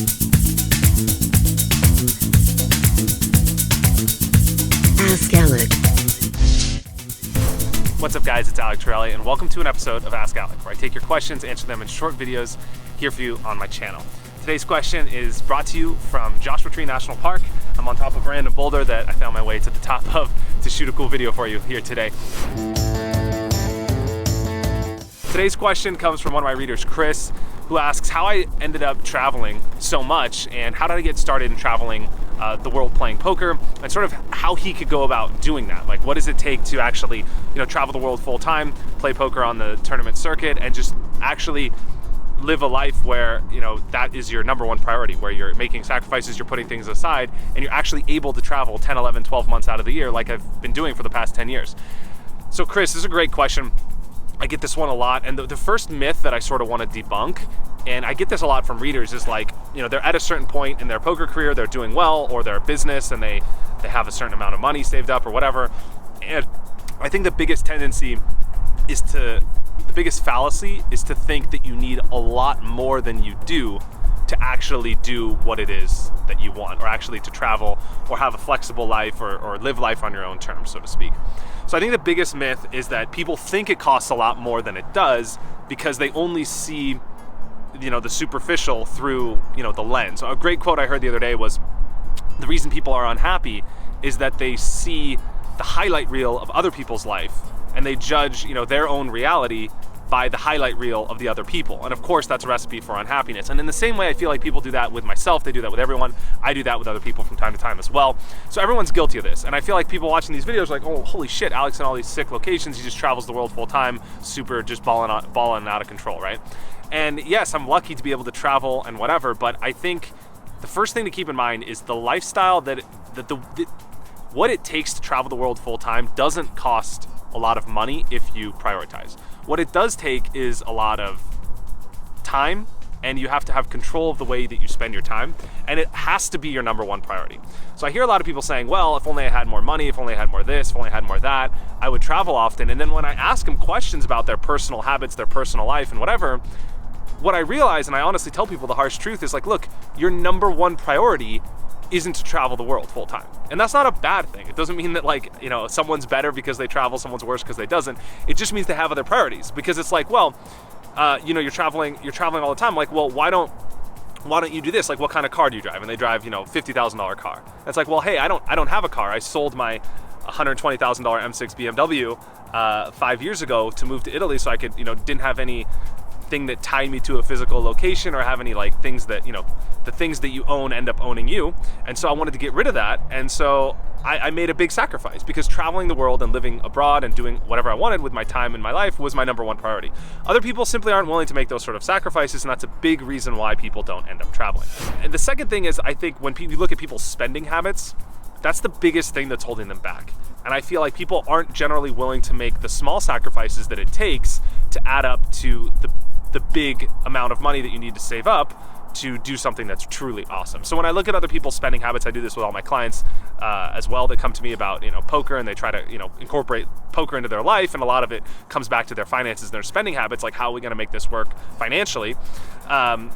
Ask Alec. What's up, guys? It's Alec Torelli, and welcome to an episode of Ask Alec, where I take your questions, answer them in short videos here for you on my channel. Today's question is brought to you from Joshua Tree National Park. I'm on top of a random boulder that I found my way to the top of to shoot a cool video for you here today. Today's question comes from one of my readers, Chris, who asks how I ended up traveling so much and how did I get started in traveling the world playing poker, and sort of how he could go about doing that. Like, what does it take to actually, travel the world full time, play poker on the tournament circuit, and just actually live a life where, that is your number one priority, where you're making sacrifices, you're putting things aside, and you're actually able to travel 10, 11, 12 months out of the year like I've been doing for the past 10 years. So Chris, this is a great question. I get this one a lot, and the first myth that I sort of want to debunk, and I get this a lot from readers, is like, they're at a certain point in their poker career, they're doing well, or they're a business and they have a certain amount of money saved up or whatever. And I think the biggest tendency is the biggest fallacy is to think that you need a lot more than you do to actually do what it is that you want, or actually to travel or have a flexible life or live life on your own terms, so to speak. So I think the biggest myth is that people think it costs a lot more than it does because they only see, the superficial through, the lens. A great quote I heard the other day was, the reason people are unhappy is that they see the highlight reel of other people's life and they judge, their own reality by the highlight reel of the other people. And of course, that's a recipe for unhappiness. And in the same way, I feel like people do that with myself, they do that with everyone. I do that with other people from time to time as well. So everyone's guilty of this. And I feel like people watching these videos are like, oh, holy shit, Alec's in all these sick locations. He just travels the world full time, super just balling out of control, right? And yes, I'm lucky to be able to travel and whatever, but I think the first thing to keep in mind is the lifestyle what it takes to travel the world full time doesn't cost a lot of money if you prioritize. What it does take is a lot of time, and you have to have control of the way that you spend your time, and it has to be your number one priority. So I hear a lot of people saying, well, if only I had more money, if only I had more this, if only I had more that, I would travel often. And then when I ask them questions about their personal habits, their personal life and whatever, what I realize, and I honestly tell people the harsh truth, is like, look, your number one priority isn't to travel the world full time. And that's not a bad thing. It doesn't mean that someone's better because they travel, someone's worse because they doesn't. It just means they have other priorities, because it's like, well, you're traveling all the time. Like, well, why don't you do this? Like, what kind of car do you drive? And they drive, $50,000 car. It's like, well, hey, I don't have a car. I sold my $120,000 M6 BMW 5 years ago to move to Italy, so I could, didn't have any thing that tied me to a physical location or have any things that, the things that you own end up owning you. And so I wanted to get rid of that. And so I made a big sacrifice, because traveling the world and living abroad and doing whatever I wanted with my time in my life was my number one priority. Other people simply aren't willing to make those sort of sacrifices, and that's a big reason why people don't end up traveling. And the second thing is, I think when you look at people's spending habits, that's the biggest thing that's holding them back. And I feel like people aren't generally willing to make the small sacrifices that it takes to add up to the big amount of money that you need to save up to do something that's truly awesome. So when I look at other people's spending habits, I do this with all my clients as well, that come to me about poker, and they try to incorporate poker into their life, and a lot of it comes back to their finances and their spending habits, like, how are we going to make this work financially? And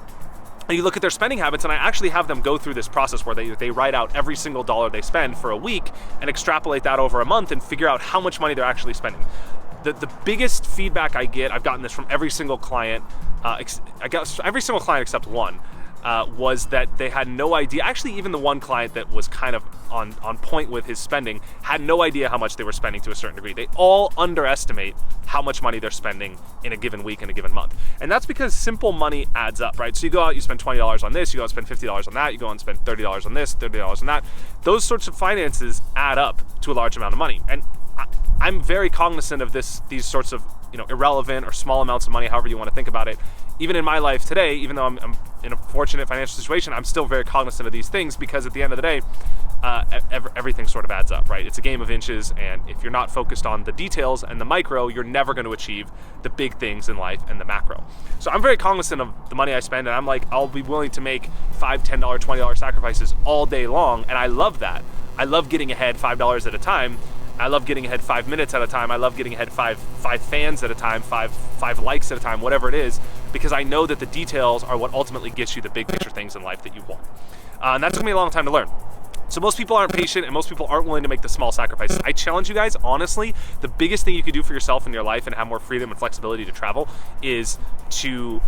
you look at their spending habits, and I actually have them go through this process where they write out every single dollar they spend for a week and extrapolate that over a month and figure out how much money they're actually spending. The biggest feedback I get, I've gotten this from every single client, every single client except one, was that they had no idea. Actually, even the one client that was kind of on point with his spending had no idea how much they were spending to a certain degree. They all underestimate how much money they're spending in a given week, in a given month. And that's because simple money adds up, right? So you go out, you spend $20 on this, you go out and spend $50 on that, you go out and spend $30 on this, $30 on that. Those sorts of finances add up to a large amount of money. And I'm very cognizant of these sorts of irrelevant or small amounts of money, however you want to think about it. Even in my life today, even though I'm in a fortunate financial situation, I'm still very cognizant of these things, because at the end of the day, everything sort of adds up, right? It's a game of inches, and if you're not focused on the details and the micro, you're never going to achieve the big things in life and the macro. So I'm very cognizant of the money I spend, and I'm like, I'll be willing to make $5, $10, $20 sacrifices all day long, and I love that. I love getting ahead $5 at a time. I love getting ahead 5 minutes at a time. I love getting ahead five fans at a time, five likes at a time, whatever it is. because I know that the details are what ultimately gets you the big picture things in life that you want. And that took me a long time to learn. So most people aren't patient, and most people aren't willing to make the small sacrifices. I challenge you guys, honestly, the biggest thing you could do for yourself in your life and have more freedom and flexibility to travel is to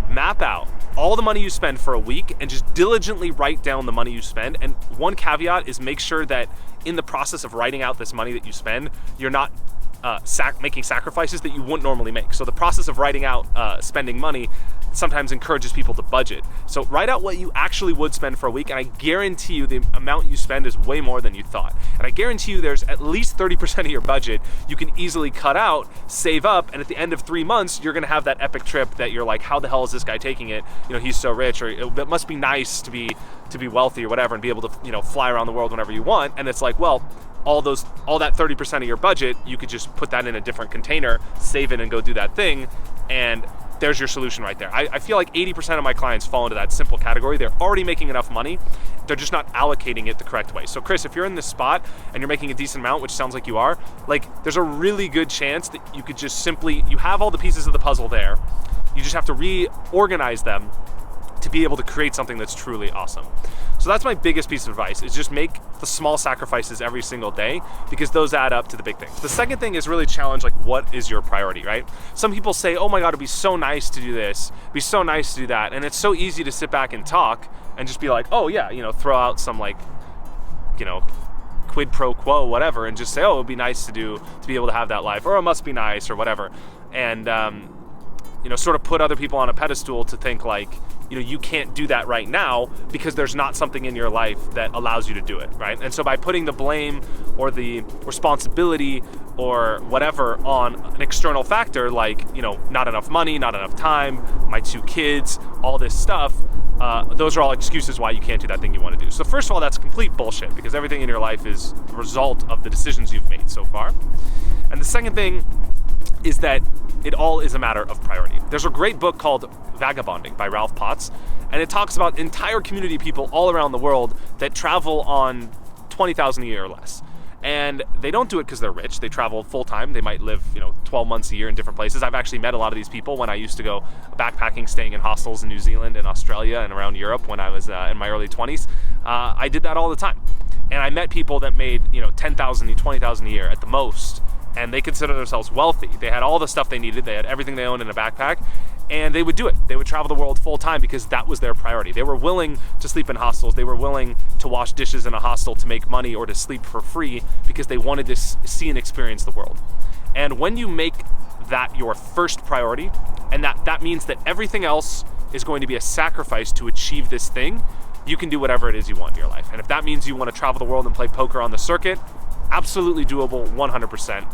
map out all the money you spend for a week and just diligently write down the money you spend. And one caveat is make sure that in the process of writing out this money that you spend, you're not making sacrifices that you wouldn't normally make. So the process of writing out spending money sometimes encourages people to budget. So write out what you actually would spend for a week, and I guarantee you the amount you spend is way more than you thought. And I guarantee you there's at least 30% of your budget you can easily cut out, save up, and at the end of 3 months, you're gonna have that epic trip that you're like, how the hell is this guy taking it? You know, he's so rich, or it must be nice to be wealthy or whatever and be able to, you know, fly around the world whenever you want. And it's like, well, all that 30% of your budget, you could just put that in a different container, save it, and go do that thing, and there's your solution right there. I feel like 80% of my clients fall into that simple category. They're already making enough money, they're just not allocating it the correct way. So Chris, if you're in this spot and you're making a decent amount, which sounds like you are, like there's a really good chance that you could just simply, you have all the pieces of the puzzle there, you just have to reorganize them to be able to create something that's truly awesome. So that's my biggest piece of advice, is just make the small sacrifices every single day, because those add up to the big things. The second thing is really challenge, like, what is your priority, right? Some people say, oh my God, it'd be so nice to do this, it'd be so nice to do that. And it's so easy to sit back and talk and just be like, oh yeah, you know, throw out some like, you know, quid pro quo, whatever, and just say, oh, it'd be nice to be able to have that life, or it must be nice, or whatever. And, you know, sort of put other people on a pedestal to think like, you know, you can't do that right now because there's not something in your life that allows you to do it, right? And so by putting the blame or the responsibility or whatever on an external factor, like, you know, not enough money, not enough time, my 2 kids, all this stuff, those are all excuses why you can't do that thing you want to do. So first of all, that's complete bullshit, because everything in your life is the result of the decisions you've made so far. And the second thing is that it all is a matter of priority. There's a great book called Vagabonding by Ralph Potts, and it talks about entire community of people all around the world that travel on $20,000 a year or less. And they don't do it because they're rich. They travel full time. They might live, you know, 12 months a year in different places. I've actually met a lot of these people when I used to go backpacking, staying in hostels in New Zealand and Australia and around Europe when I was in my early 20s. I did that all the time. And I met people that made, you know, $10,000, $20,000 a year at the most, and they consider themselves wealthy. They had all the stuff they needed. They had everything they owned in a backpack, and they would do it. They would travel the world full time because that was their priority. They were willing to sleep in hostels. They were willing to wash dishes in a hostel to make money or to sleep for free because they wanted to see and experience the world. And when you make that your first priority, and that means that everything else is going to be a sacrifice to achieve this thing, you can do whatever it is you want in your life. And if that means you want to travel the world and play poker on the circuit, absolutely doable, 100%.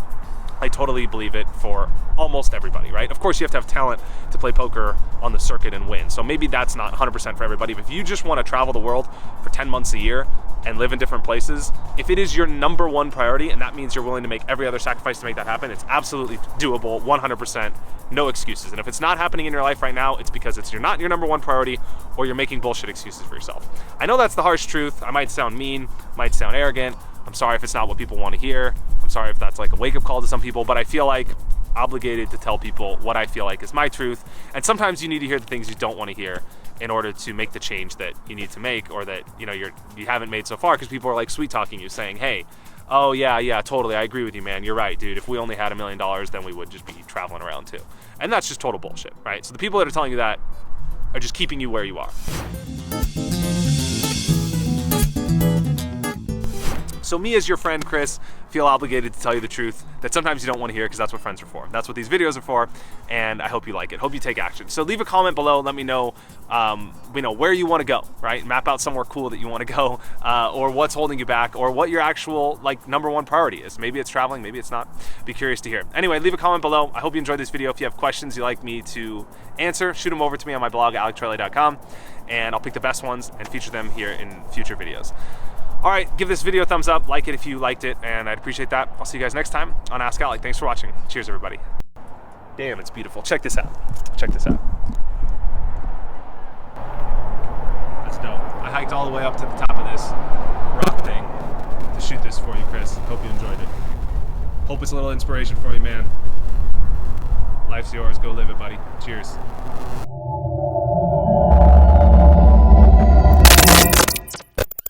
I totally believe it for almost everybody, right? Of course, you have to have talent to play poker on the circuit and win. So maybe that's not 100% for everybody. But if you just want to travel the world for 10 months a year and live in different places, if it is your number one priority, and that means you're willing to make every other sacrifice to make that happen, it's absolutely doable, 100%, no excuses. And if it's not happening in your life right now, it's because you're not your number one priority, or you're making bullshit excuses for yourself. I know that's the harsh truth. I might sound mean, might sound arrogant. I'm sorry if it's not what people want to hear. I'm sorry if that's like a wake-up call to some people, but I feel like obligated to tell people what I feel like is my truth. And sometimes you need to hear the things you don't want to hear in order to make the change that you need to make, or that, you know, you haven't made so far, because people are like sweet talking you, saying, hey, oh yeah, totally, I agree with you, man, you're right, dude, if we only had $1 million, then we would just be traveling around too. And that's just total bullshit, right? So the people that are telling you that are just keeping you where you are. So me as your friend, Chris, feel obligated to tell you the truth that sometimes you don't want to hear, because that's what friends are for. That's what these videos are for, and I hope you like it. Hope you take action. So leave a comment below. Let me know, where you want to go, right? Map out somewhere cool that you want to go, or what's holding you back, or what your actual number one priority is. Maybe it's traveling, maybe it's not. Be curious to hear. Anyway, leave a comment below. I hope you enjoyed this video. If you have questions you'd like me to answer, shoot them over to me on my blog, alectorelli.com, and I'll pick the best ones and feature them here in future videos. All right, give this video a thumbs up, like it if you liked it, and I'd appreciate that. I'll see you guys next time on Ask Alec. Thanks for watching. Cheers, everybody. Damn, it's beautiful. Check this out. Check this out. That's dope. I hiked all the way up to the top of this rock thing to shoot this for you, Chris. Hope you enjoyed it. Hope it's a little inspiration for you, man. Life's yours. Go live it, buddy. Cheers.